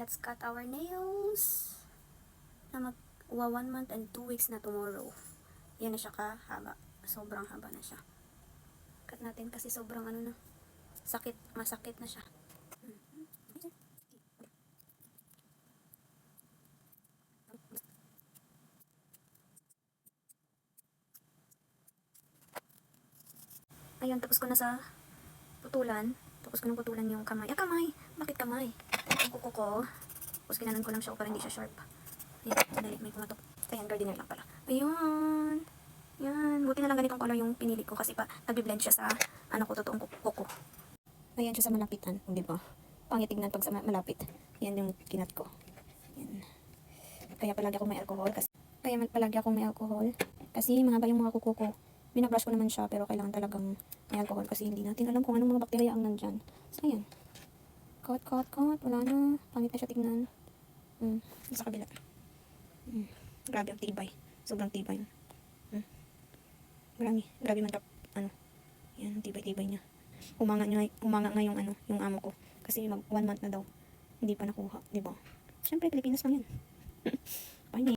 let's cut our nails na magwa 1 month and 2 weeks na tomorrow. Yan na siya kahaba. Sobrang haba na siya. Cut natin kasi sobrang ano na. Sakit, masakit na siya. Ayun, tapos ko na sa putulan. Tapos ko nang putulan yung kamay. Kamay! Bakit kamay? Yung kuko ko. Tapos ginanon ko lang siya para hindi siya sharp. Ayan, sandali, may pumatok. Ayan, gardener lang pala. Ayun! Yan, buti na lang ganitong color yung pinili ko kasi pa nag-blend siya sa ano ko, totoong kuko. Ayan siya sa malapitan, di ba? Pangit tignan pag sa malapit. Yan yung kinat ko. Yan. Kaya palagi ako may alcohol kasi mahaba yung mga kuko ko. Binabrush ko naman siya pero kailangan talagang may alcohol kasi hindi natin alam kung anong mga bakterya ang nandyan. So ayan. Cut. Wala na. Pangit na siya tignan. Sa kabila. Grabe ang tibay. Sobrang tibay. Grabe man ano. Yan, tibay-tibay niya. Umanga nga yung ano, yung amo ko. Kasi mag 1 month na daw. Hindi pa nakuha, di ba? Syempre, Pilipinas lang yan.